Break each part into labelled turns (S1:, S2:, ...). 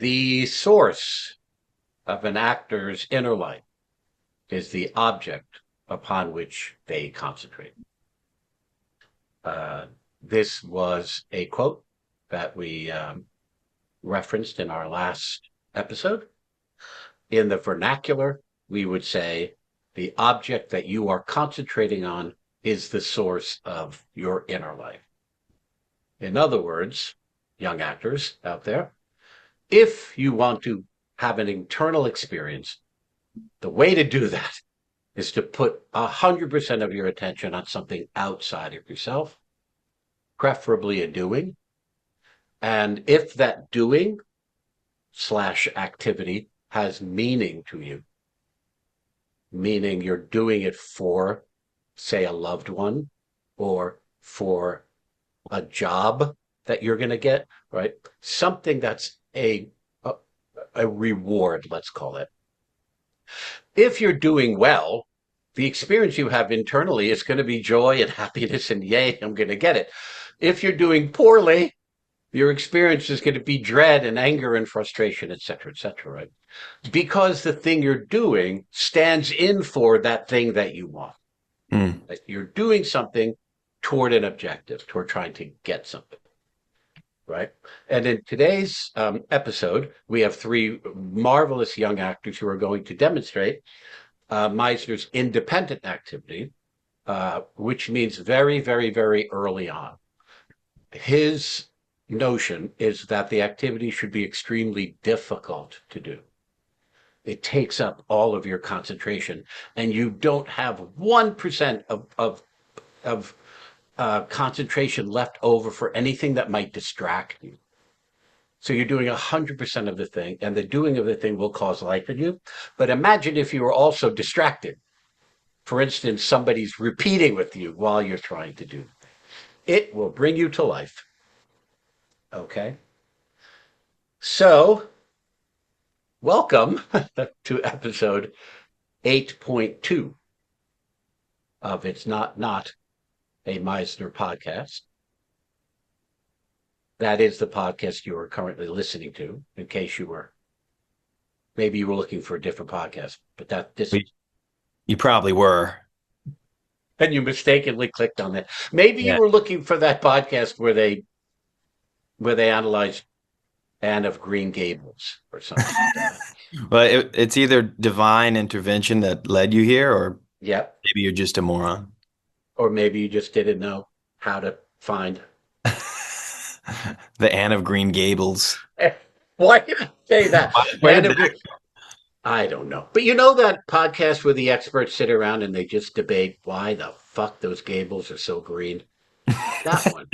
S1: The source of an actor's inner life is the object upon which they concentrate. This was a quote that we referenced in our last episode. In the vernacular, we would say the object that you are concentrating on is the source of your inner life. In other words, young actors out there, if you want to have an internal experience, the way to do that is to put 100% of your attention on something outside of yourself, preferably a doing. And if that doing / activity has meaning to you, meaning you're doing it for, say, a loved one or for a job that you're going to get, right? Something that's a reward, let's call it. If you're doing well, the experience you have internally is going to be joy and happiness and yay, I'm going to get it. If you're doing poorly, your experience is going to be dread and anger and frustration, et cetera, right? Because the thing you're doing stands in for that thing that you want. You're doing something toward an objective, toward trying to get something, right? And in today's episode, we have three marvelous young actors who are going to demonstrate Meisner's independent activity, which means very, very, very early on. His notion is that the activity should be extremely difficult to do. It takes up all of your concentration, and you don't have 1% of concentration left over for anything that might distract you. So you're doing 100% of the thing, and the doing of the thing will cause life in you. But imagine if you were also distracted. For instance, somebody's repeating with you while you're trying to do the thing. It will bring you to life. Okay? So, welcome to episode 8.2 of It's Not a Meisner podcast. That is the podcast you are currently listening to, in case maybe you were looking for a different podcast, but
S2: you probably were.
S1: And you mistakenly clicked on that. Maybe you were looking for that podcast where they analyzed Anne of Green Gables or something like that.
S2: Well, it's either divine intervention that led you here, or
S1: maybe
S2: you're just a moron.
S1: Or maybe you just didn't know how to find
S2: the Anne of Green Gables.
S1: Why did I say that? I don't know. But you know that podcast where the experts sit around and they just debate why the fuck those gables are so green? That one.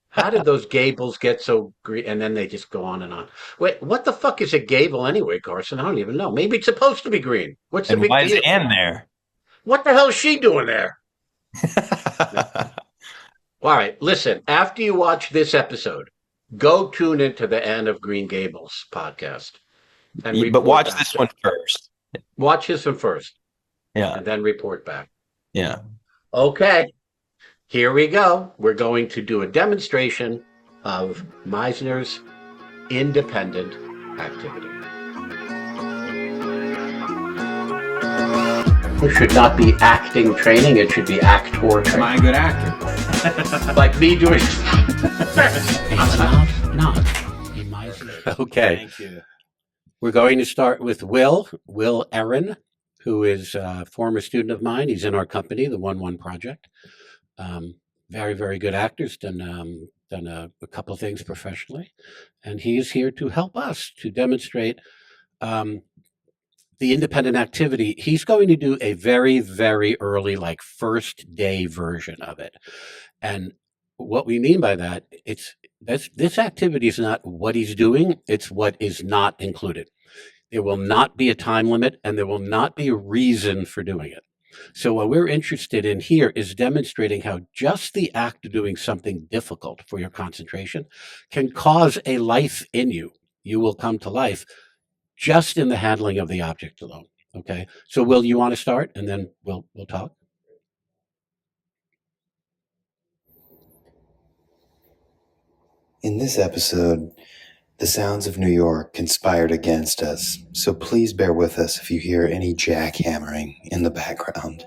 S1: How did those gables get so green? And then they just go on and on. Wait, what the fuck is a gable anyway, Carson? I don't even know. Maybe it's supposed to be green. What's the big
S2: deal? Why
S1: is
S2: Anne there?
S1: What the hell is she doing there? All right, listen, after you watch this episode, go tune into the Anne of Green Gables podcast.
S2: But watch this one first.
S1: Watch this one first.
S2: Yeah.
S1: And then report back.
S2: Yeah.
S1: Okay, here we go. We're going to do a demonstration of Meisner's independent activity. It should not be acting training, it should be actor training.
S3: Am I a good actor?
S1: Like me doing... not Okay.
S2: Thank you.
S1: We're going to start with Will Ehren, who is a former student of mine. He's in our company, the 1-1 Project. Very, very good actor. He's done a couple of things professionally. And he is here to help us to demonstrate the independent activity. He's going to do a very, very early, like first day version of it. And what we mean by that, this activity is not what he's doing, it's what is not included. There will not be a time limit, and there will not be a reason for doing it. So what we're interested in here is demonstrating how just the act of doing something difficult for your concentration can cause a life in you. You will come to life just in the handling of the object alone. Okay. So Will, you want to start, and then we'll talk?
S4: In this episode,
S2: The sounds of New York conspired against us, so please bear with us if you hear any jackhammering in the background.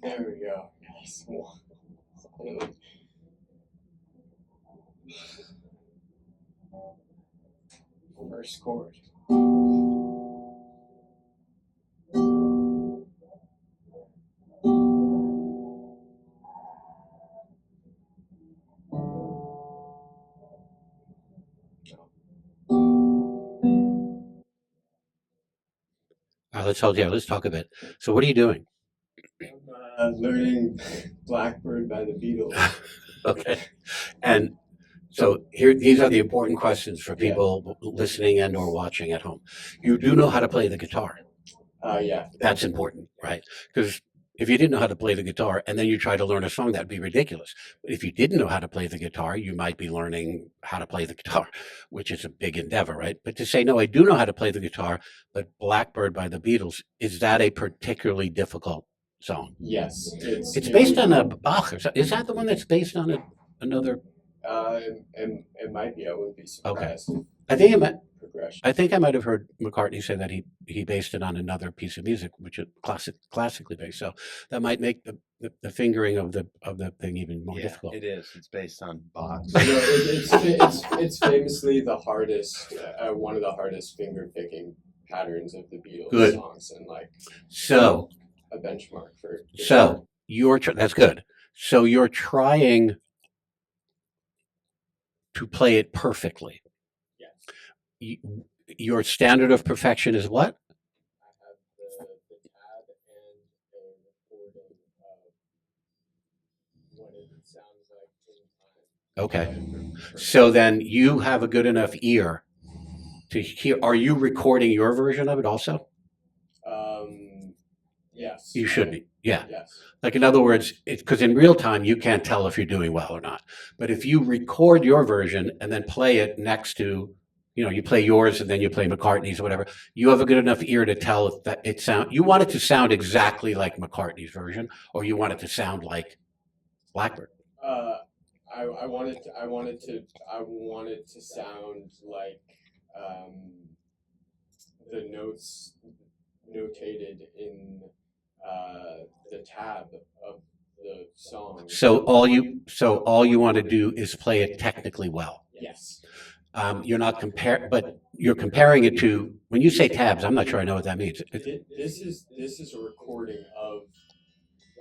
S3: There we go. Nice. First chord.
S1: Let's talk a bit. So what are you doing?
S3: I'm learning Blackbird by the Beatles.
S1: Okay. And so here, these are the important questions for people listening and or watching at home. You do know how to play the guitar.
S3: Yeah.
S1: That's important, right? Because if you didn't know how to play the guitar and then you try to learn a song, that'd be ridiculous. But if you didn't know how to play the guitar, you might be learning how to play the guitar, which is a big endeavor, right? But to say, no, I do know how to play the guitar, but Blackbird by the Beatles, is that a particularly difficult song?
S3: Yes.
S1: It's based on a Bach. Is that the one that's based on another?
S3: It might be. I wouldn't be surprised.
S1: Okay. I think it might.
S3: Progression.
S1: I think I might have heard McCartney say that he based it on another piece of music, which is classically based. So that might make the fingering of the thing even more difficult.
S2: It is. It's based on Bach.
S3: It's famously the hardest, one of the hardest finger picking patterns of the Beatles songs, and
S1: so
S3: a benchmark for.
S1: So that's good. So you're trying to play it perfectly. Your standard of perfection is what?
S3: I have the tab and a recording of what it sounds like in time.
S1: Okay. So then you have a good enough ear to hear. Are you recording your version of it also?
S3: Yes.
S1: You should be. Yeah.
S3: Yes.
S1: Like in other words, because in real time you can't tell if you're doing well or not. But if you record your version and then play it next to, you play yours and then you play McCartney's or whatever, you have a good enough ear to tell if that you want it to sound exactly like McCartney's version, or you want it to sound like Blackbird.
S3: I want it to sound like the notes notated in the tab of the song.
S1: So all you want to do is play it technically well.
S3: Yes.
S1: You're not but you're comparing it to, when you say tabs, I'm not sure I know what that means.
S3: This is a recording of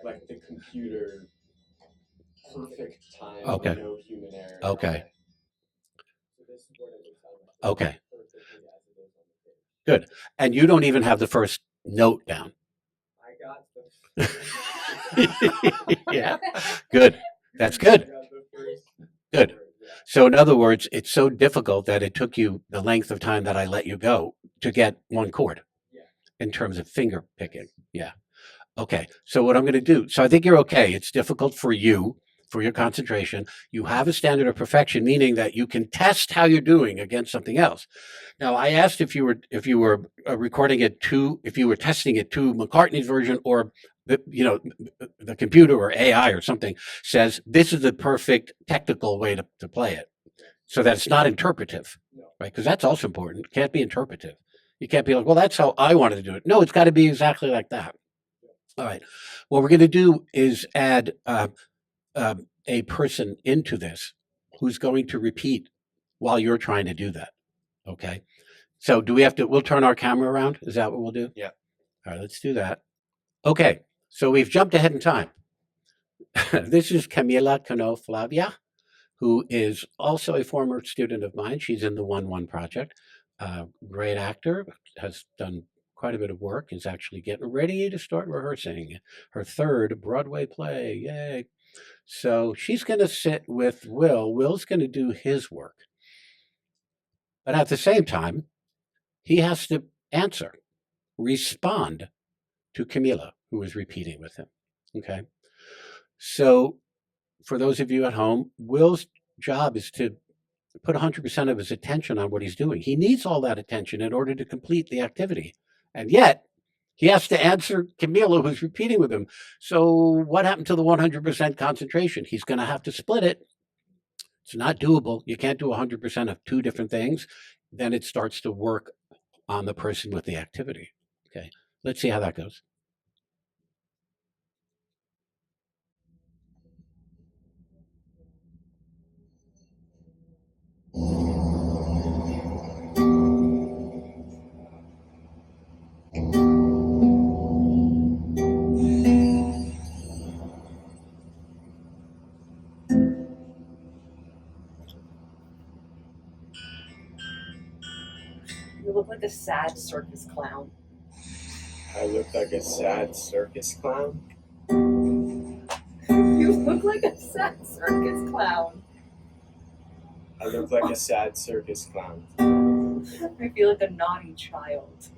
S3: the computer perfect time.
S1: Okay.
S3: No human error.
S1: Okay.
S3: So this is what it would sound like.
S1: Okay.
S3: Perfectly as it is on the page.
S1: Good. And you don't even have the first note down.
S3: I got the.
S1: Yeah. Good. That's good. Good. So in other words, it's so difficult that it took you the length of time that I let you go to get one chord in terms of finger picking. Yeah. Okay. So what I'm going to do, so I think you're okay. It's difficult for you, for your concentration. You have a standard of perfection, meaning that you can test how you're doing against something else. Now, I asked if you were recording it to, if you were testing it to McCartney's version, or the computer or AI or something says this is the perfect technical way to play it, so that it's not interpretive, right? Because that's also important. It can't be interpretive. You can't be like, well, that's how I wanted to do it. No, it's got to be exactly like that. All right. What we're going to do is add a person into this who's going to repeat while you're trying to do that. Okay. So do we have to, we'll turn our camera around. Is that what we'll do?
S3: Yeah.
S1: All right, let's do that. Okay. So we've jumped ahead in time. This is Camila Canó-Flaviá, who is also a former student of mine. She's in the 1-1 project. Great actor, has done quite a bit of work, is actually getting ready to start rehearsing her 3rd Broadway play. Yay. So she's going to sit with Will. Will's going to do his work. But at the same time, he has to answer, respond to Camila, who is repeating with him. Okay. So for those of you at home, Will's job is to put 100% of his attention on what he's doing. He needs all that attention in order to complete the activity. And yet, he has to answer Camila, who's repeating with him. So what happened to the 100% concentration? He's going to have to split it. It's not doable. You can't do 100% of 2 different things. Then it starts to work on the person with the activity. Okay, let's see how that goes.
S4: You look like a sad circus clown.
S3: I look like a sad circus clown.
S4: You look like a sad circus clown.
S3: I look like a sad circus clown.
S4: I feel like a naughty child.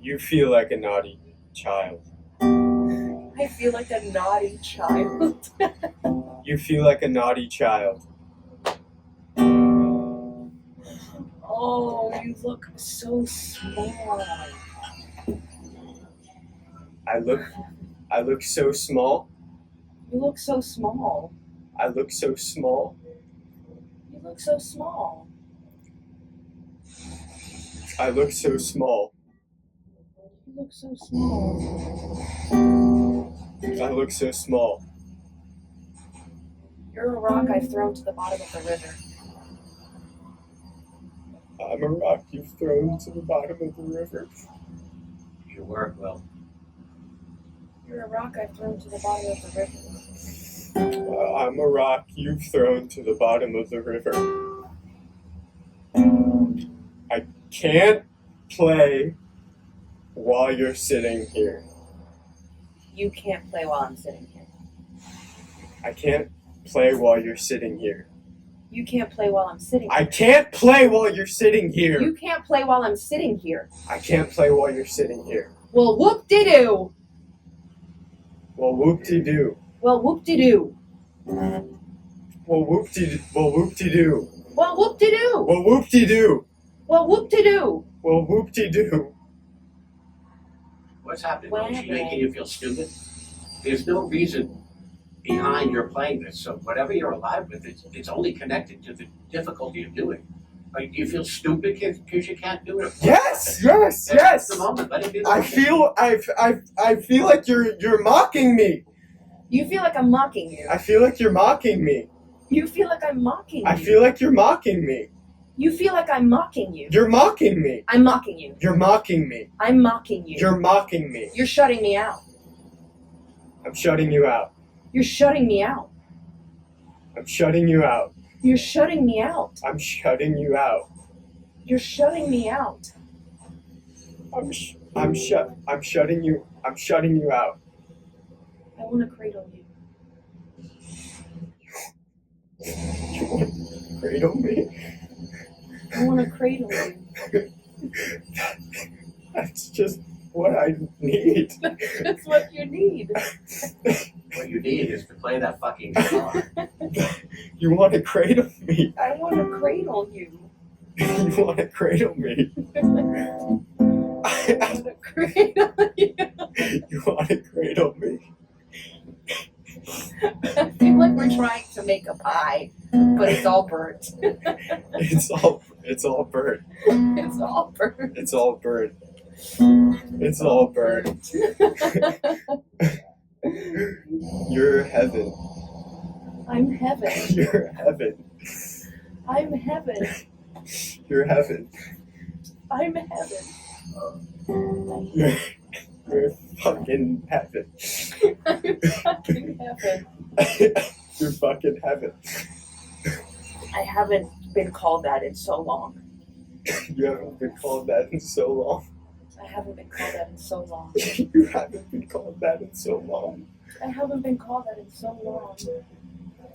S3: You feel like a naughty child.
S4: I feel like a naughty child.
S3: You feel like a naughty child.
S4: Oh, you look so small.
S3: I look so small.
S4: You look so small.
S3: I look so small.
S4: You look so small.
S3: I look so small.
S4: You look so small.
S3: I look so small.
S4: You're a rock I've thrown to the bottom of the river.
S3: I'm a rock you've thrown to the bottom of the river.
S1: Your work, Will.
S4: You're a rock I've thrown to the bottom of the river.
S3: I'm a rock you've thrown to the bottom of the river. I can't play while you're sitting here.
S4: You can't play while I'm sitting here.
S3: I can't play while you're sitting here.
S4: You can't play while I'm sitting here.
S3: I can't play while you're sitting here.
S4: You can't play while I'm sitting here.
S3: I can't play while you're sitting here.
S4: Well, whoop-de-doo.
S3: Well, whoop-de-doo.
S4: Well, whoop-de-doo.
S3: Well, whoop-de-doo. Well, whoop-de-doo.
S4: Well, whoop-de-doo.
S3: Well, whoop-de-doo.
S4: Well, whoop-de-doo.
S3: Well, whoop-de-doo.
S1: What's happening? Is she making you feel stupid? There's no reason behind your playing this. So whatever you're alive with, it's only connected to the difficulty of doing. Like, do you feel stupid because you can't do it?
S3: Yes.
S1: That's the moment. Let it be.
S3: I feel like you're mocking me.
S4: You feel like I'm mocking you.
S3: I feel like you're mocking me.
S4: You feel like I'm mocking you.
S3: I feel like you're mocking me.
S4: You feel like I'm mocking you.
S3: You're mocking me.
S4: I'm mocking you.
S3: You're mocking me.
S4: I'm mocking you.
S3: You're mocking me.
S4: You're shutting me out.
S3: I'm shutting you out.
S4: You're shutting me out.
S3: I'm shutting you out.
S4: You're shutting me out.
S3: I'm shutting you out.
S4: You're shutting me out.
S3: I'm shutting you out.
S4: I want to cradle you.
S3: You want to cradle me?
S4: I want to cradle you.
S3: That's just what I need.
S4: That's what you need.
S1: What you need is to play that fucking guitar.
S3: You want to cradle me.
S4: I want to cradle you.
S3: You want to cradle me.
S4: I want to cradle you.
S3: You want to cradle me.
S4: I feel like we're trying to make a pie, but it's all burnt.
S3: It's all burnt.
S4: It's all burnt.
S3: It's all burnt. It's all burnt. You're heaven.
S4: I'm heaven.
S3: You're heaven.
S4: I'm heaven.
S3: You're heaven.
S4: I'm heaven.
S3: You're fucking heaven.
S4: I'm fucking heaven.
S3: You're fucking heaven.
S4: I haven't been called that in so long.
S3: You haven't been called that in so long.
S4: I haven't been called that in so long.
S3: You haven't been called that in so long.
S4: I haven't been called that in so long.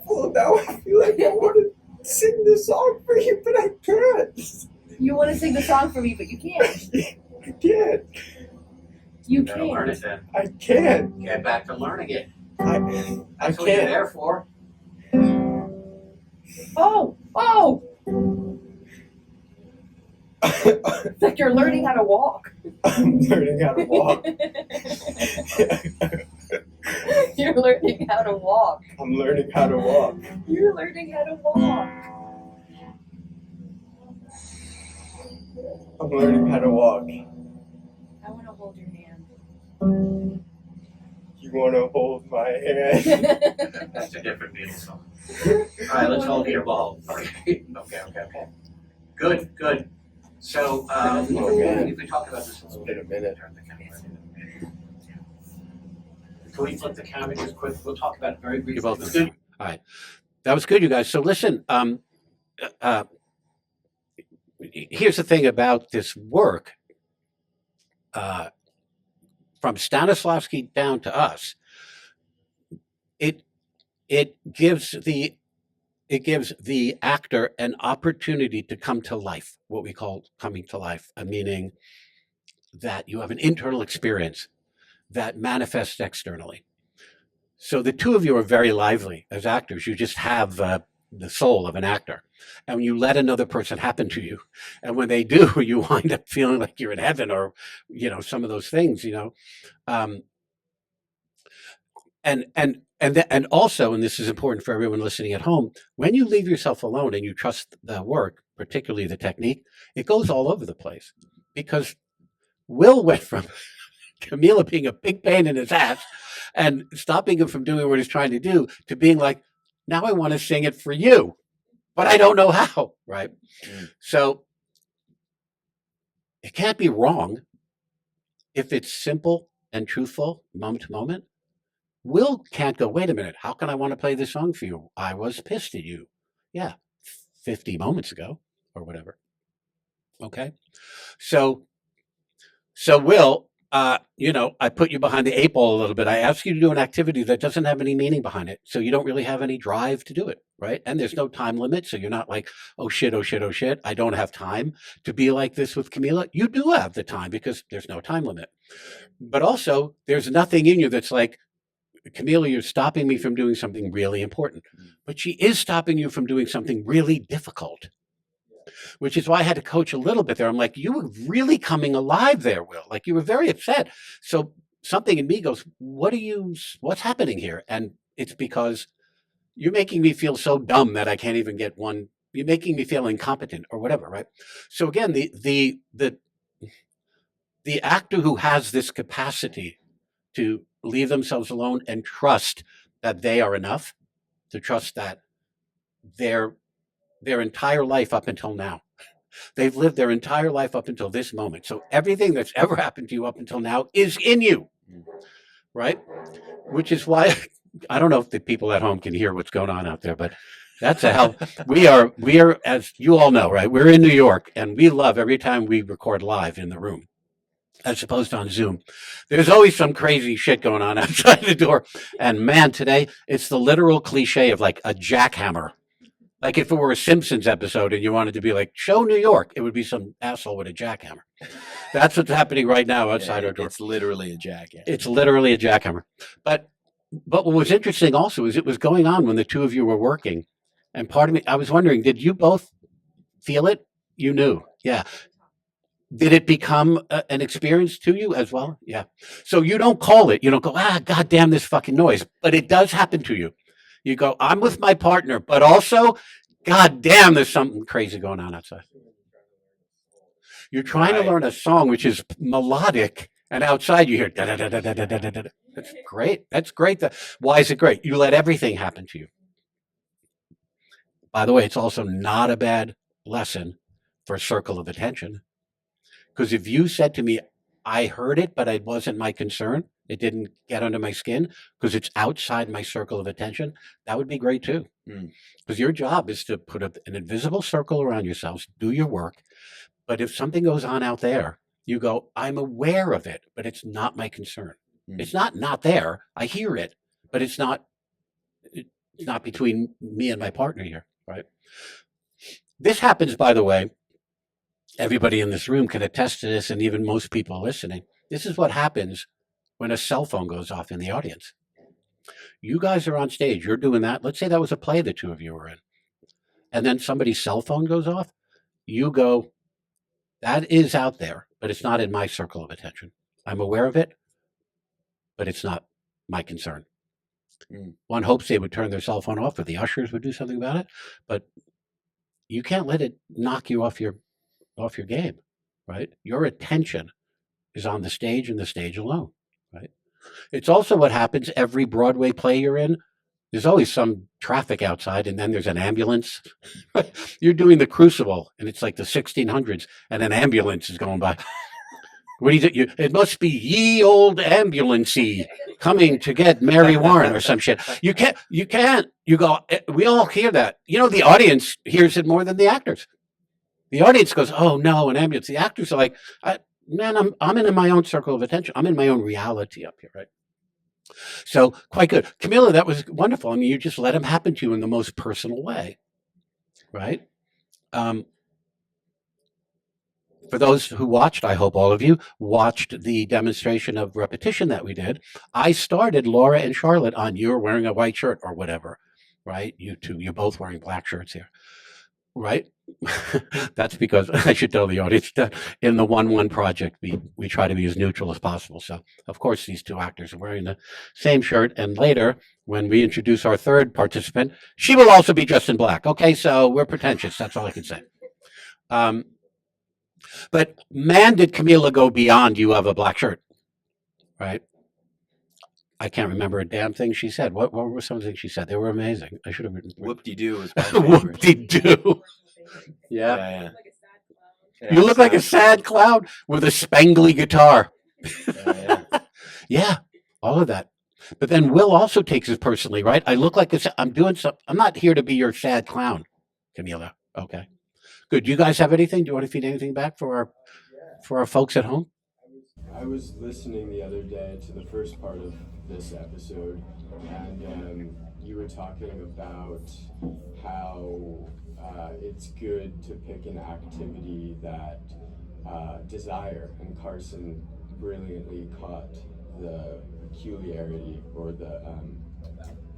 S3: Well, now I feel like I want to sing this song for you, but I can't.
S4: You want to sing the song for me, but you can't.
S3: I can't.
S4: You
S1: Gotta learn it
S4: can't.
S1: then.
S3: I can't.
S1: Get back to learning it.
S3: I
S1: That's what you're
S3: can't.
S1: there for.
S4: Oh, oh! It's like you're learning how to walk.
S3: I'm learning how to walk.
S4: You're learning how to walk.
S3: I'm learning how to walk.
S4: You're learning how to walk.
S3: I'm learning how to walk.
S4: I want to hold your hand.
S3: You want to hold my hand?
S1: That's a different Beatles song. All right, let's hold your ball. Okay. Good. So,
S3: Oh, man.
S1: if we talk about this a little
S3: Wait a minute.
S1: Turn the camera. Can we flip the camera just quick? We'll talk about it very briefly. All right. That was good, you guys. So listen, here's the thing about this work. From Stanislavski down to us, it gives the actor an opportunity to come to life, what we call coming to life, meaning that you have an internal experience that manifests externally. So the two of you are very lively as actors. You just have the soul of an actor. And when you let another person happen to you, and when they do, you wind up feeling like you're in heaven, or, some of those things, and also, and this is important for everyone listening at home, when you leave yourself alone and you trust the work, particularly the technique, it goes all over the place. Because Will went from Camila being a big pain in his ass and stopping him from doing what he's trying to do to being like, now I want to sing it for you, but I don't know how, right? So it can't be wrong if it's simple and truthful, moment to moment. Will can't go, wait a minute, how can I want to play this song for you? I was pissed at you. Yeah, 50 moments ago or whatever. Okay. So Will, I put you behind the 8 ball a little bit. I asked you to do an activity that doesn't have any meaning behind it. So you don't really have any drive to do it, right? And there's no time limit. So you're not like, oh shit, I don't have time to be like this with Camila. You do have the time because there's no time limit. But also, there's nothing in you that's like, Camila, you're stopping me from doing something really important. But she is stopping you from doing something really difficult. Which is why I had to coach a little bit there. I'm like, you were really coming alive there, Will. Like, you were very upset. So something in me goes, what's happening here? And it's because you're making me feel so dumb that I can't even get one. You're making me feel incompetent or whatever, right? So again, the actor who has this capacity to leave themselves alone and trust that they are enough, to trust that their entire life up until now, they've lived their entire life up until this moment. So everything that's ever happened to you up until now is in you, right? Which is why, I don't know if the people at home can hear what's going on out there, but that's a hell. We are, as you all know, right? We're in New York, and we love every time we record live in the room, as opposed to on Zoom. There's always some crazy shit going on outside the door. And man, today it's the literal cliche of like a jackhammer. Like if it were a Simpsons episode and you wanted to be like, show New York, it would be some asshole with a jackhammer. That's what's happening right now outside our door.
S2: It's literally a jackhammer.
S1: It's literally a jackhammer. But what was interesting also is it was going on when the two of you were working. And part of me, I was wondering, did you both feel it? You knew. Yeah. Did it become an experience to you as well? Yeah. So you don't call it. You don't go, God damn this fucking noise. But it does happen to you. You go, I'm with my partner, but also, God damn, there's something crazy going on outside. You're trying to learn a song which is melodic, and outside you hear da da da da da da da da. That's great. That's great. Why is it great? You let everything happen to you. By the way, it's also not a bad lesson for a circle of attention. Because if you said to me, I heard it, but it wasn't my concern, it didn't get under my skin because it's outside my circle of attention, that would be great too. Because your job is to put an invisible circle around yourselves, do your work. But if something goes on out there, you go, I'm aware of it, but it's not my concern. It's not there. I hear it, but it's not between me and my partner here, right? This happens, by the way, everybody in this room can attest to this, and even most people listening. This is what happens when a cell phone goes off in the audience. You guys are on stage, you're doing that. Let's say that was a play the two of you were in. And then somebody's cell phone goes off. You go, that is out there, but it's not in my circle of attention. I'm aware of it, but it's not my concern. One hopes they would turn their cell phone off or the ushers would do something about it, but you can't let it knock you off your game, right? Your attention is on the stage and the stage alone, right? It's also what happens every Broadway play you're in. There's always some traffic outside, and then there's an ambulance. You're doing The Crucible, and it's like the 1600s, and an ambulance is going by. What do you think? It must be ye old ambulance-y coming to get Mary Warren or some shit. You can't. You go, we all hear that. You know, the audience hears it more than the actors. The audience goes, oh no, an ambulance. The actors are like, man, I'm in my own circle of attention. I'm in my own reality up here, right? So quite good. Camila, that was wonderful. I mean, you just let them happen to you in the most personal way, right? For those who watched, I hope all of you watched the demonstration of repetition that we did. I started Laura and Charlotte on you're wearing a white shirt or whatever, right? You two, you're both wearing black shirts here, right? That's because I should tell the audience that in the 1-1 project, we try to be as neutral as possible. So, of course, these two actors are wearing the same shirt. And later, when we introduce our third participant, she will also be dressed in black. Okay, so we're pretentious. That's all I can say. But man, did Camila go beyond you have a black shirt, right? I can't remember a damn thing she said. What were some things she said? They were amazing. I should have written.
S2: Whoop-de-doo was
S1: Whoop-de-doo. Yeah. You look like a sad clown with a spangly guitar. Yeah, all of that. But then Will also takes it personally, right? I look like I'm doing something. I'm not here to be your sad clown, Camila. Okay. Good. Do you guys have anything? Do you want to feed anything back for our folks at home?
S3: I was listening the other day to the first part of this episode, and you were talking about how it's good to pick an activity that desire, and Carson brilliantly caught the peculiarity or the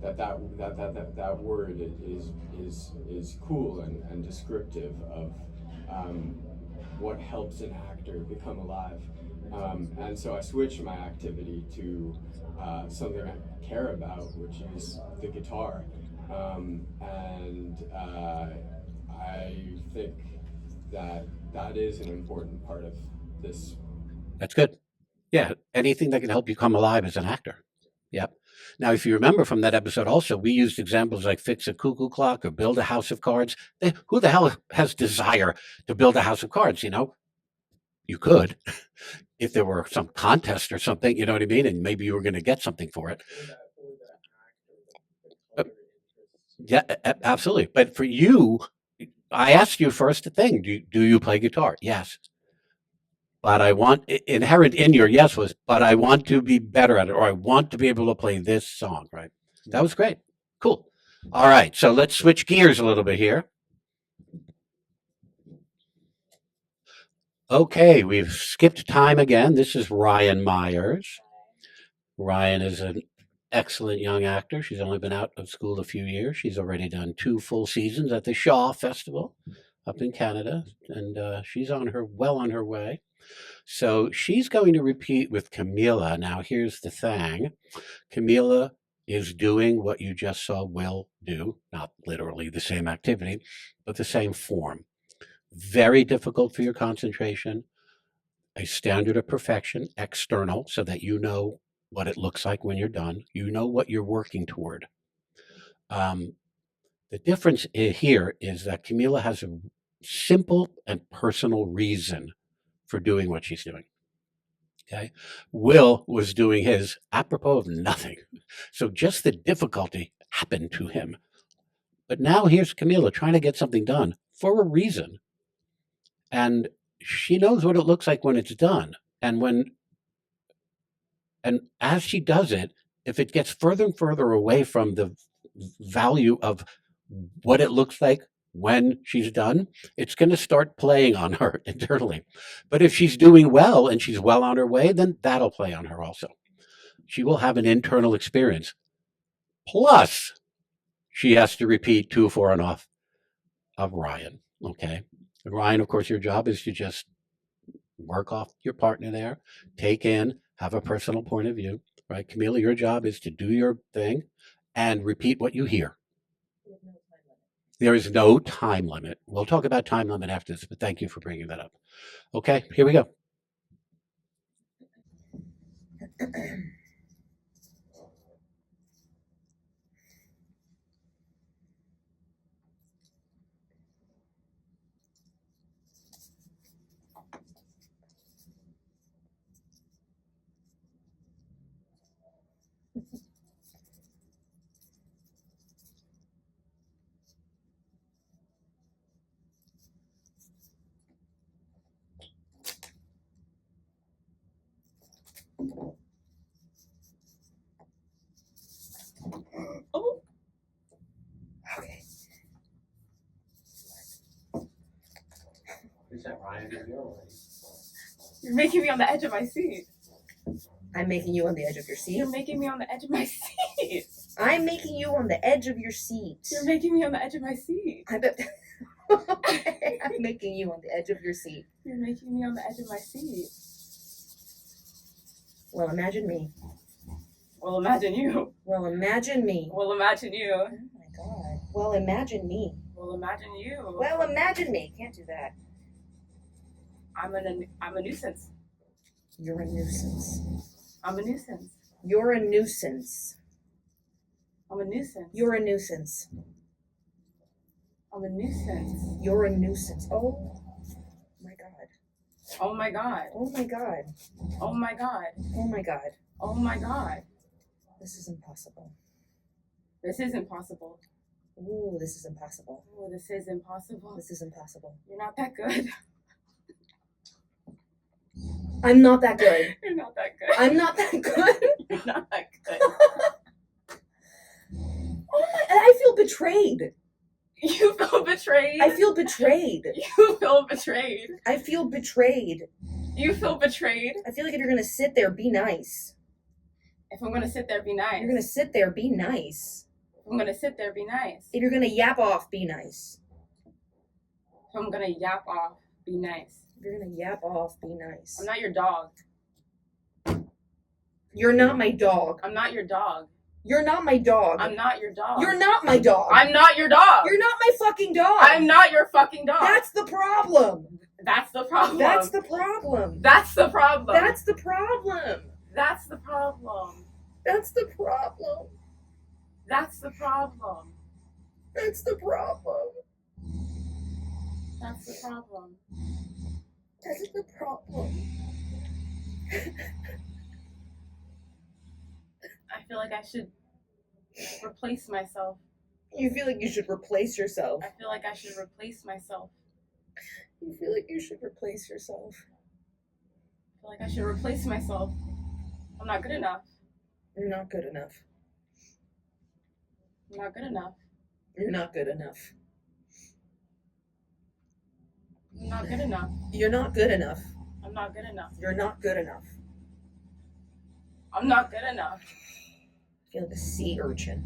S3: that word is cool and descriptive of what helps an actor become alive. And so I switched my activity to something I care about, which is the guitar. And I think that is an important part of this.
S1: That's good. Yeah, anything that can help you come alive as an actor. Yep. Now, if you remember from that episode also, we used examples like fix a cuckoo clock or build a house of cards. Who the hell has desire to build a house of cards, you know? You could, if there were some contest or something, you know what I mean? And maybe you were going to get something for it. Yeah, absolutely. But for you, I asked you first the thing, do you play guitar? Yes. But I want, inherent in your yes was, but I want to be better at it, or I want to be able to play this song, right? That was great. Cool. All right, so let's switch gears a little bit here. Okay, we've skipped time again. This is Ryann Meyers. Ryann is an excellent young actor. She's only been out of school a few years. She's already done 2 full seasons at the Shaw Festival up in Canada, and she's well on her way. So she's going to repeat with Camila. Now, here's the thing. Camila is doing what you just saw Will do, not literally the same activity, but the same form. Very difficult for your concentration, a standard of perfection, external, so that you know what it looks like when you're done. You know what you're working toward. The difference here is that Camila has a simple and personal reason for doing what she's doing. Okay. Will was doing his apropos of nothing. So just the difficulty happened to him. But now here's Camila trying to get something done for a reason. And she knows what it looks like when it's done. And as she does it, if it gets further and further away from the value of what it looks like when she's done, it's going to start playing on her internally. But if she's doing well and she's well on her way, then that'll play on her also. She will have an internal experience. Plus, she has to repeat 2 4 and off of Ryann. Okay. And Ryann, of course, your job is to just work off your partner there, take in, have a personal point of view, right? Camila, your job is to do your thing and repeat what you hear. There is no time limit. We'll talk about time limit after this, but thank you for bringing that up. Okay, here we go.
S4: Oh,
S2: Okay.
S1: Is that Ryann or your way?
S4: you're making me on the edge of my seat.
S5: I'm making you on the edge of your seat.
S4: You're making me on the edge of my seat.
S5: I'm making you on the edge of your seat.
S4: You're making me on the edge of my seat.
S5: I'm making you on the edge of your seat.
S4: You're making me on the edge of my seat.
S5: Well, imagine me.
S4: Well, imagine you.
S5: Well, imagine me.
S4: Well, imagine you.
S5: Oh my God. Well, imagine me.
S4: Well, imagine you.
S5: Well, imagine me. Can't do that.
S4: I'm a nuisance.
S5: You're a nuisance.
S4: I'm a nuisance.
S5: You're a nuisance.
S4: I'm a nuisance.
S5: You're a nuisance.
S4: I'm a nuisance.
S5: You're a nuisance. Oh my God.
S4: Oh my God.
S5: Oh my God.
S4: Oh my God.
S5: Oh my God.
S4: Oh my God.
S5: This is impossible.
S4: This is impossible.
S5: Ooh, this is impossible.
S4: Oh, this is impossible.
S5: This is impossible.
S4: You're not that good.
S5: I'm not that good.
S4: You're not that good.
S5: I'm not that good.
S4: You're not that good.
S5: Oh my, I feel betrayed.
S4: You feel betrayed.
S5: I feel betrayed.
S4: You feel betrayed.
S5: I feel betrayed.
S4: You feel betrayed.
S5: I feel like if you're gonna sit there, be nice.
S4: If I'm gonna sit there, be nice.
S5: You're gonna sit there, be nice.
S4: If I'm gonna sit there, be nice.
S5: If you're gonna yap off, be nice.
S4: If I'm gonna yap off, be nice.
S5: If you're gonna yap off, be nice.
S4: I'm not your dog.
S5: You're not my dog.
S4: I'm not your dog.
S5: You're not my dog.
S4: I'm not your dog.
S5: You're not my dog.
S4: I'm not your dog.
S5: You're not my fucking dog.
S4: I'm not your fucking dog.
S5: That's the problem.
S4: That's the problem.
S5: That's the problem.
S4: That's the problem.
S5: That's the problem.
S4: That's the problem.
S5: That's the problem.
S4: That's the problem.
S5: That's the problem.
S4: That's the problem.
S5: That's the problem.
S4: I feel like I should replace myself.
S5: You feel like you should replace yourself.
S4: I feel like I should replace myself.
S5: You feel like you should replace yourself.
S4: I feel like I should replace myself. I'm not good enough.
S5: You're not good enough.
S4: I'm not good enough.
S5: You're not good enough.
S6: I'm not good enough.
S5: You're not good enough.
S6: I'm not good enough.
S5: You're not good enough.
S6: I'm not good enough.
S5: I feel like a sea urchin.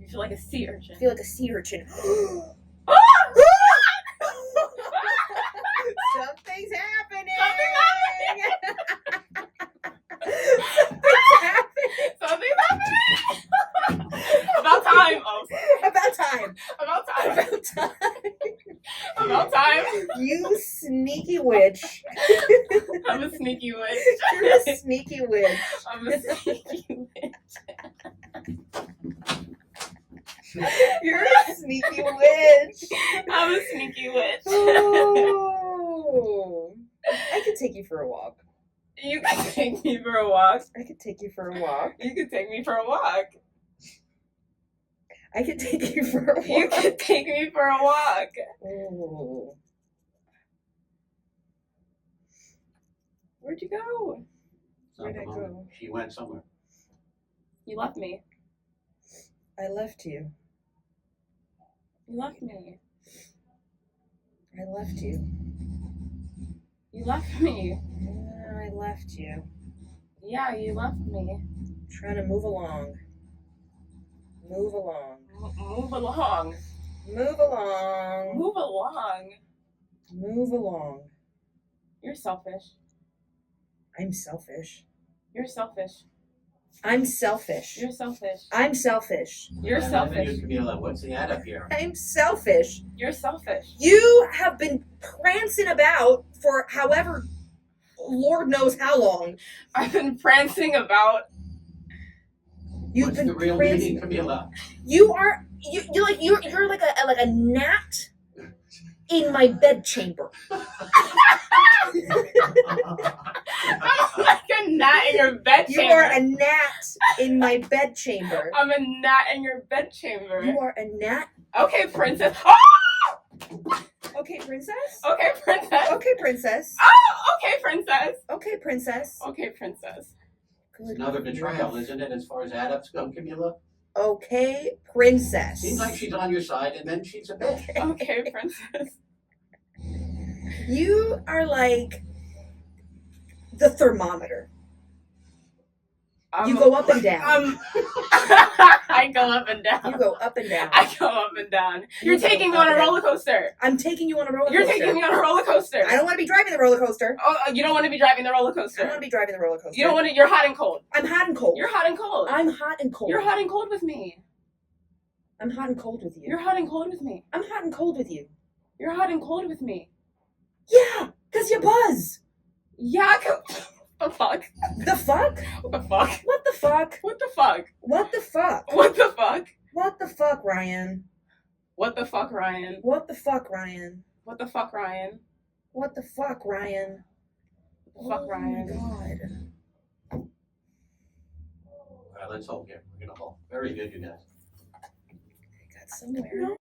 S6: You feel like a sea urchin.
S5: I feel like a sea urchin. Something's happening.
S6: Something's happening. About time. Oh,
S5: About time.
S6: about time.
S5: About time.
S6: About time.
S5: You sneaky witch.
S6: I'm a sneaky witch.
S5: You're a sneaky witch.
S6: I'm a sneaky witch.
S5: You're a sneaky witch.
S6: I'm a sneaky witch.
S5: Oh. I could take you for a walk.
S6: You can take me for a walk.
S5: I could take you for a walk.
S6: You can take me for a walk.
S5: I could take you for a walk.
S6: You can take me for a walk.
S5: Oh.
S6: Where'd you go?
S5: Where'd I go?
S1: She went somewhere.
S6: You left me.
S5: I left you.
S6: You left me.
S5: I left you.
S6: You left me.
S5: Yeah, I left you.
S6: Yeah, you left me.
S5: Trying to move along. Move along.
S6: Move along.
S5: Move along.
S6: Move along.
S5: Move along.
S6: You're selfish.
S5: I'm selfish.
S6: You're selfish.
S5: I'm selfish.
S6: You're selfish.
S5: I'm selfish.
S6: You're selfish.
S1: Camila, what's the add up here?
S5: I'm selfish.
S6: You're selfish.
S5: You have been prancing about for however, Lord knows how long.
S6: I've been prancing about.
S5: You've
S1: What's
S5: been
S1: the real
S5: prancing.
S1: meaning, Camila?
S5: You're like a gnat in my bedchamber.
S6: I'm like a gnat in your bedchamber.
S5: You are a gnat in my bedchamber.
S6: I'm a gnat in your bedchamber.
S5: You are a gnat.
S6: Okay, princess. Oh!
S5: Okay, princess.
S6: Okay, princess.
S5: Okay, princess.
S6: Oh, okay, princess.
S5: Okay, princess.
S6: Okay, princess.
S5: Good
S1: Another betrayal,
S5: grief.
S1: isn't it, as far as add ups go, Camila?
S5: Okay, princess.
S1: Seems like she's on your side and then she's a bitch.
S6: Okay, princess.
S5: You are like the thermometer. You go up and down.
S6: I go up and down.
S5: You go up and down.
S6: I go up and down. You're
S5: You go
S6: taking me
S5: up
S6: on a
S5: and down.
S6: roller coaster.
S5: I'm taking you on a roller
S6: You're
S5: coaster.
S6: taking me on a roller coaster.
S5: I don't want to be driving the roller coaster.
S6: Oh, you don't want to be driving the roller
S5: I don't
S6: coaster.
S5: want to be driving the roller coaster.
S6: You don't want to. You're hot and cold.
S5: I'm hot and cold.
S6: You're hot and cold.
S5: I'm hot and cold.
S6: You're hot and cold with me.
S5: I'm hot and cold with you.
S6: You're hot and cold with me.
S5: I'm hot and cold with you.
S6: You're hot and cold with me.
S5: Yeah, because you buzz.
S6: Yeah. The fuck?
S5: The fuck?
S6: What the fuck?
S5: What the fuck?
S6: What the fuck?
S5: What the fuck?
S6: What the fuck?
S5: What the fuck, Ryan?
S6: What the fuck, Ryan?
S5: What the fuck, Ryan?
S6: What the fuck, Ryan?
S5: What the fuck, Ryan?
S6: What the fuck, Ryan?
S5: God.
S1: All right, let's hold here. We're gonna hold. Very good, you guys.
S5: I got somewhere.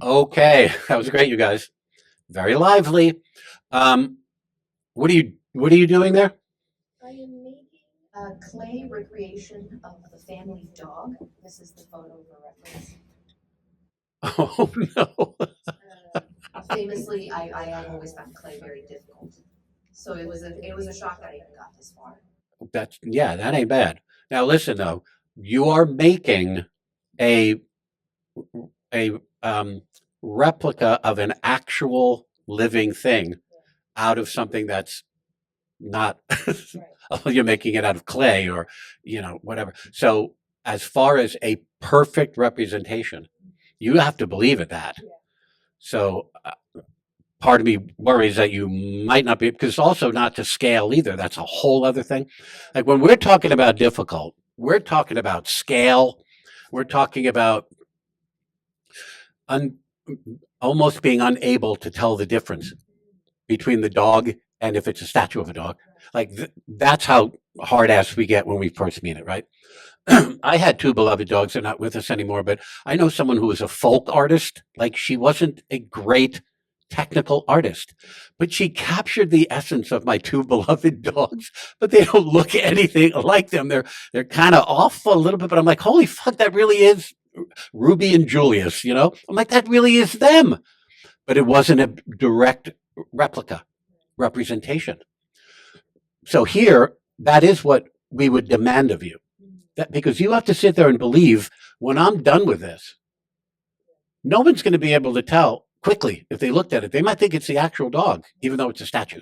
S1: Okay, that was great, you guys. Very lively. What are you doing there?
S7: I am making a clay recreation of the family dog. This is the photo for reference.
S1: Oh no.
S7: Famously, I have always found clay very difficult. So it was a shock that I even got this far.
S1: That ain't bad. Now listen though, you are making a replica of an actual living thing out of something that's not you're making it out of clay or whatever. So as far as a perfect representation, you have to believe in that. So part of me worries that you might not be, because it's also not to scale either. That's a whole other thing. Like when we're talking about difficult, we're talking about scale. We're talking about almost being unable to tell the difference between the dog and if it's a statue of a dog. Like that's how hard-ass we get when we first meet it, right? I had two beloved dogs. They're not with us anymore, but I know someone who was a folk artist. Like she wasn't a great technical artist, but she captured the essence of my two beloved dogs, but they don't look anything like them. They're kind of off a little bit, but I'm like, holy fuck, that really is Ruby and Julius, you know? I'm like, that really is them. But it wasn't a direct representation. So here, that is what we would demand of you. That, because you have to sit there and believe, when I'm done with this, no one's going to be able to tell quickly if they looked at it. They might think it's the actual dog, even though it's a statue.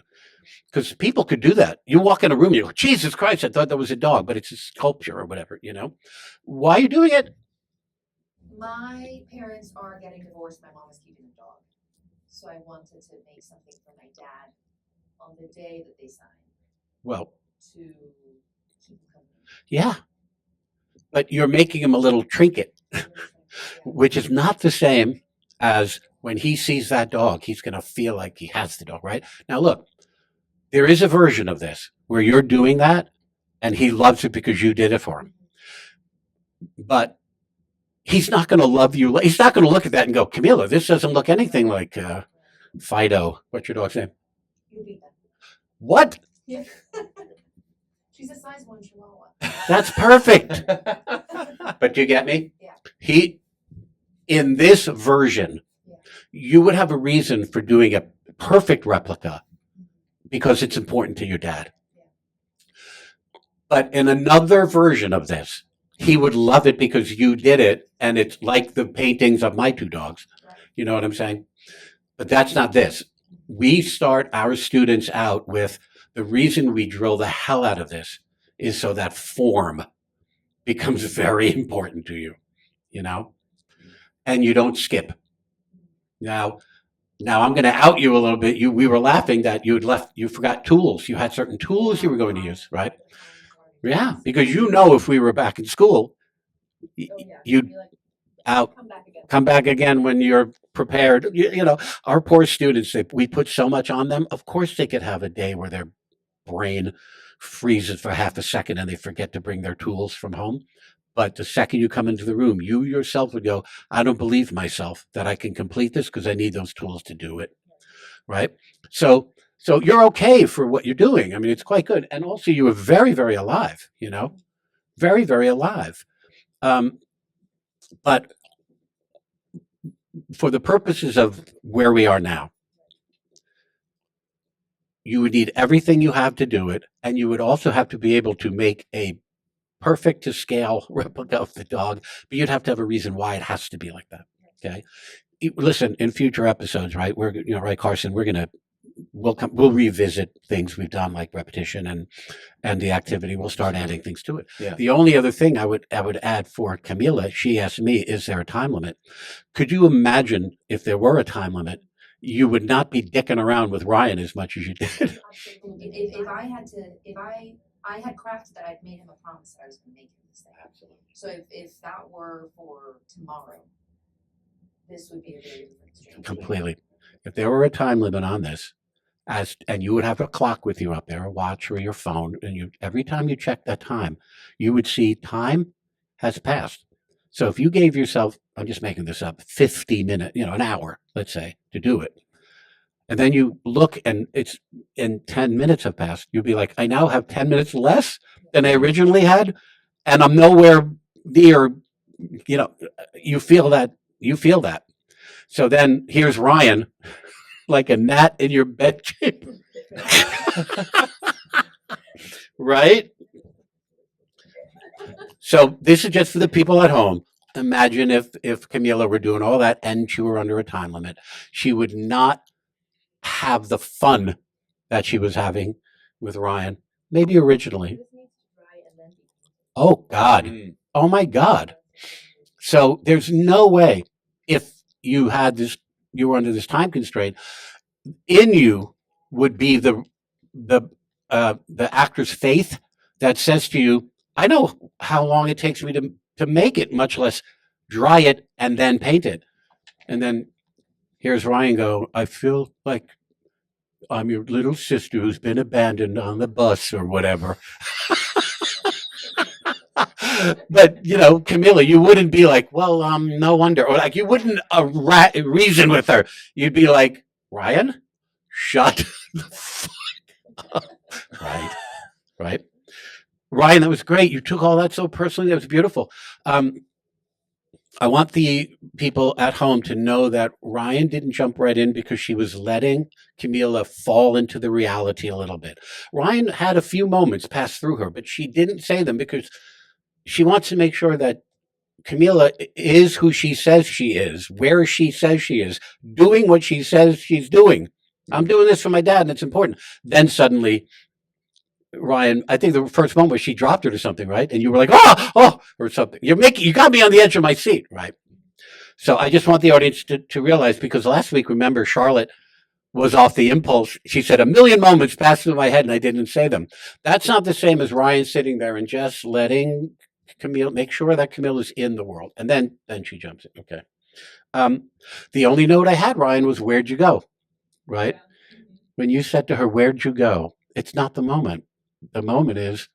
S1: Because people could do that. You walk in a room, you go, Jesus Christ, I thought that was a dog, but it's a sculpture or whatever, you know? Why are you doing it?
S7: My parents are getting divorced. My mom is keeping a dog. So I wanted to make something for my dad on the day that they signed.
S1: Well,
S7: to keep him company.
S1: Yeah. But you're making him a little trinket, which is not the same as when he sees that dog, he's going to feel like he has the dog, right? Now, look, there is a version of this where you're doing that and he loves it because you did it for him. But he's not going to love you. He's not going to look at that and go, Camila, this doesn't look anything like Fido. What's your dog's name? What?
S7: Yeah. She's a size 1 Chihuahua.
S1: That's perfect. But you get me?
S7: Yeah.
S1: In this version, you would have a reason for doing a perfect replica because it's important to your dad. But in another version of this, he would love it because you did it, and it's like the paintings of my two dogs. You know what I'm saying? But that's not this. We start our students out with the reason we drill the hell out of this is so that form becomes very important to you, you know? And you don't skip. Now I'm going to out you a little bit. We were laughing that you forgot tools. You had certain tools you were going to use, right? Yeah, because you know if we were back in school, you'd come back again when you're prepared. You know, our poor students, we put so much on them. Of course they could have a day where their brain freezes for half a second and they forget to bring their tools from home. But the second you come into the room, you yourself would go, I don't believe myself that I can complete this because I need those tools to do it, right? So you're okay for what you're doing. I mean, it's quite good. And also you were very, very alive, you know, very, very alive. But for the purposes of where we are now, you would need everything you have to do it. And you would also have to be able to make a perfect to scale replica of the dog, but you'd have to have a reason why it has to be like that. Okay. Listen, in future episodes, right? Right, Carson, we'll revisit things we've done like repetition and the activity. We'll start adding things to it. Yeah. The only other thing I would add for Camila, she asked me, is there a time limit? Could you imagine if there were a time limit, you would not be dicking around with Ryan as much as you did?
S7: If I had crafted that, I'd made him a promise that I was going to make him this thing. Absolutely. So if that were for tomorrow, this would be a very different exchange.
S1: Completely. If there were a time limit on this, and you would have a clock with you up there, a watch or your phone, and every time you check that time, you would see time has passed. So if you gave yourself, I'm just making this up, 50 minutes, an hour, let's say, to do it, and then you look and 10 minutes have passed, you'd be like, I now have 10 minutes less than I originally had, and I'm nowhere near, you feel that. So then here's Ryan, like a gnat in your bed chamber. Right? So this is just for the people at home. Imagine if Camila were doing all that and she were under a time limit. She would not have the fun that she was having with Ryan, maybe originally. Oh, God. Oh, my God. So there's no way, if you were under this time constraint, in you would be the actor's faith that says to you, I know how long it takes me to make it, much less dry it and then paint it. And then here's Ryan go, I feel like I'm your little sister who's been abandoned on the bus or whatever. But, Camila, you wouldn't be like, well, no wonder. Or like you wouldn't reason with her. You'd be like, Ryann, shut the fuck up. Right. Ryann, that was great. You took all that so personally. That was beautiful. I want the people at home to know that Ryann didn't jump right in because she was letting Camila fall into the reality a little bit. Ryann had a few moments pass through her, but she didn't say them because she wants to make sure that Camila is who she says she is, where she says she is, doing what she says she's doing. I'm doing this for my dad, and it's important. Then suddenly, Ryann, I think the first moment was she dropped her to something, right? And you were like, oh, or something. You got me on the edge of my seat, right? So I just want the audience to realize, because last week, remember, Charlotte was off the impulse. She said, 1,000,000 moments passed through my head and I didn't say them. That's not the same as Ryann sitting there and just letting Camila, make sure that Camila's in the world. And then she jumps in. Okay. The only note I had, Ryann, was, where'd you go? Right? When you said to her, where'd you go? It's not the moment. The moment is,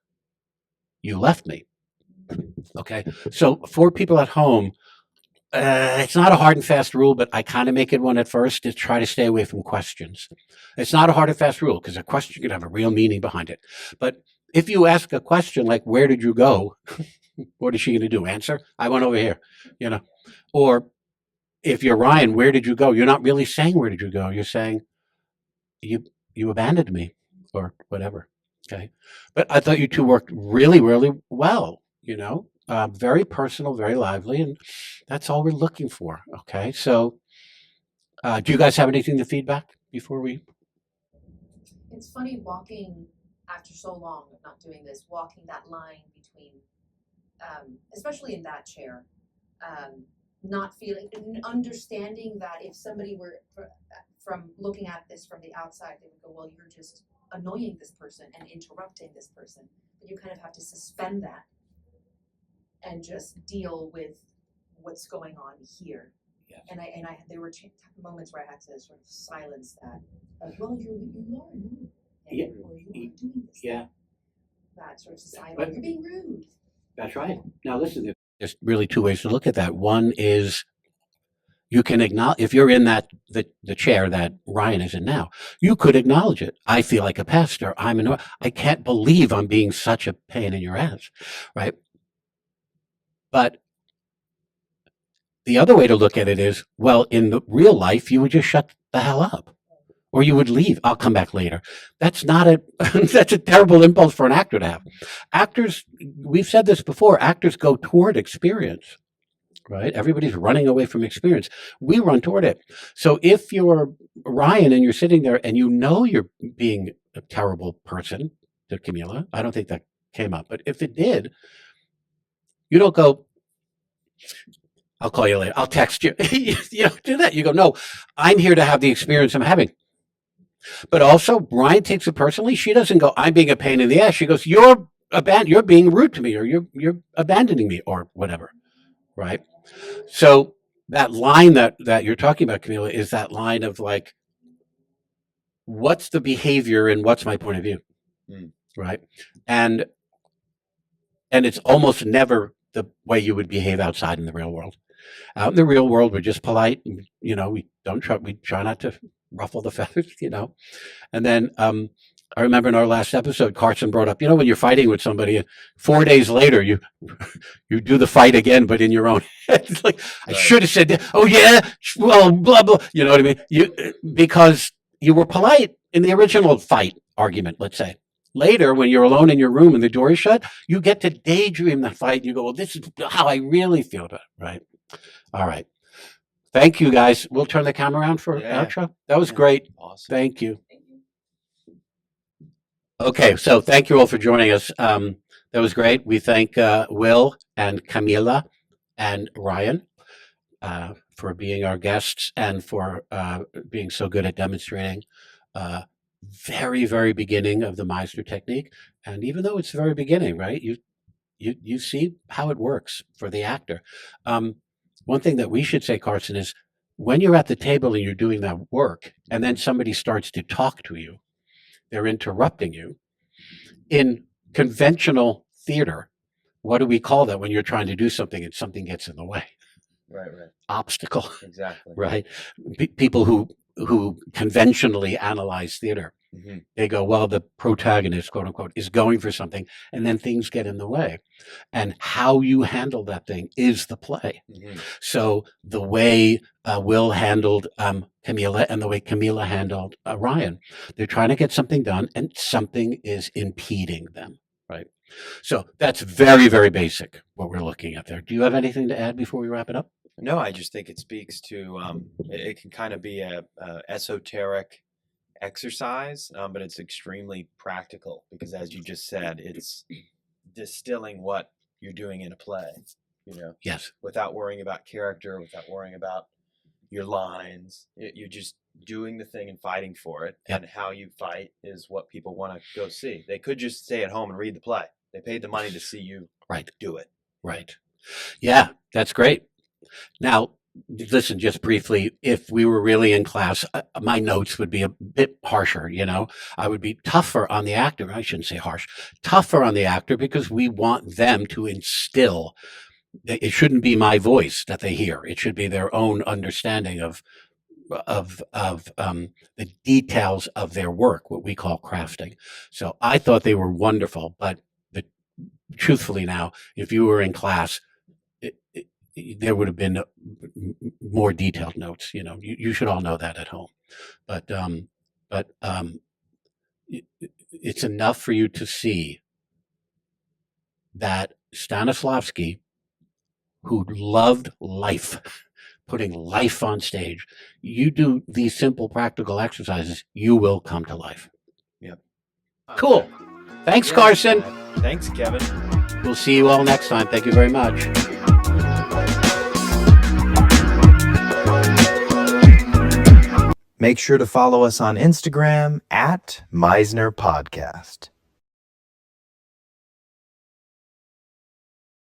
S1: you left me. Okay. So for people at home, it's not a hard and fast rule, but I kind of make it one at first to try to stay away from questions. It's not a hard and fast rule because a question could have a real meaning behind it. But if you ask a question like, where did you go? What is she going to do? Answer? I went over here, Or if you're Ryann, where did you go? You're not really saying, where did you go? You're saying, you abandoned me, or whatever. Okay. But I thought you two worked really, really well, very personal, very lively. And that's all we're looking for. Okay. So do you guys have anything to feedback before we?
S7: It's funny walking after so long of not doing this, walking that line between, especially in that chair, not feeling, understanding that if somebody were from looking at this from the outside, they would go, well, you're just annoying this person and interrupting this person. But you kind of have to suspend that and just deal with what's going on here.
S1: Yes.
S7: And there were moments where I had to sort of silence that. Well, you are annoying.
S1: Yeah.
S7: Or you are doing this.
S1: Yeah.
S7: That sort of societal. You're being rude.
S1: That's right. Now listen, there's really two ways to look at that. One is, you can acknowledge, if you're in the chair that Ryann is in now, you could acknowledge it. I feel like a pastor. I can't believe I'm being such a pain in your ass, right? But the other way to look at it is, well, in the real life, you would just shut the hell up, or you would leave. I'll come back later. That's that's a terrible impulse for an actor to have. Actors, we've said this before, actors go toward experience. Right? Everybody's running away from experience. We run toward it. So if you're Ryann and you're sitting there and you're being a terrible person to Camila, I don't think that came up, but if it did, you don't go, I'll call you later. I'll text you. You don't do that. You go, no, I'm here to have the experience I'm having. But also, Ryann takes it personally. She doesn't go, I'm being a pain in the ass. She goes, you're being rude to me, or you're abandoning me, or whatever. Right? So that line that you're talking about, Camila, is that line of like, what's the behavior and what's my point of view? Right? And it's almost never the way you would behave outside in the real world. Out in the real world, we're just polite. And, we try not to ruffle the feathers, And then I remember in our last episode, Carson brought up, when you're fighting with somebody, 4 days later, you do the fight again, but in your own head. It's like, right. I should have said, oh yeah, well, blah, blah. You know what I mean? Because you were polite in the original fight argument, let's say. Later, when you're alone in your room and the door is shut, you get to daydream the fight. And you go, well, this is how I really feel about it, right? All right. Thank you, guys. We'll turn the camera around for outro. That was great. Awesome. Thank you. Okay, so thank you all for joining us. That was great. We thank Will and Camila and Ryann for being our guests and for being so good at demonstrating very, very beginning of the Meisner technique. And even though it's the very beginning, right, you see how it works for the actor. One thing that we should say, Carson, is when you're at the table and you're doing that work, and then somebody starts to talk to you, they're interrupting you. In conventional theater, what do we call that when you're trying to do something and something gets in the way?
S8: Right.
S1: Obstacle.
S8: Exactly.
S1: Right. People who who conventionally analyze theater.
S2: Mm-hmm.
S1: They go, well, the protagonist, quote unquote, is going for something, and then things get in the way. And how you handle that thing is the play.
S2: Mm-hmm.
S1: So the way Will handled Camila and the way Camila handled Ryann, they're trying to get something done, and something is impeding them, right? So that's very, very basic, what we're looking at there. Do you have anything to add before we wrap it up?
S2: No, I just think it speaks to, it can kind of be a esoteric exercise, but it's extremely practical because, as you just said, it's distilling what you're doing in a play,
S1: Yes.
S2: without worrying about character, without worrying about your lines. You're just doing the thing and fighting for it.
S1: Yep.
S2: And how you fight is what people want to go see. They could just stay at home and read the play. They paid the money to see you do it.
S1: Right. Yeah, that's great. Now, listen, just briefly, if we were really in class, my notes would be a bit harsher, I would be tougher on the actor. I shouldn't say harsh, tougher on the actor, because we want them to instill. It shouldn't be my voice that they hear. It should be their own understanding of the details of their work, what we call crafting. So I thought they were wonderful, but truthfully now, if you were in class, there would have been more detailed notes. You should all know that at home, but it's enough for you to see that Stanislavski, who loved life, putting life on stage, you do these simple practical exercises, you will come to life.
S2: Yep.
S1: Cool. Thanks, Carson.
S2: Thanks, Kevin.
S1: We'll see you all next time. Thank you very much.
S8: Make sure to follow us on Instagram at Meisner Podcast.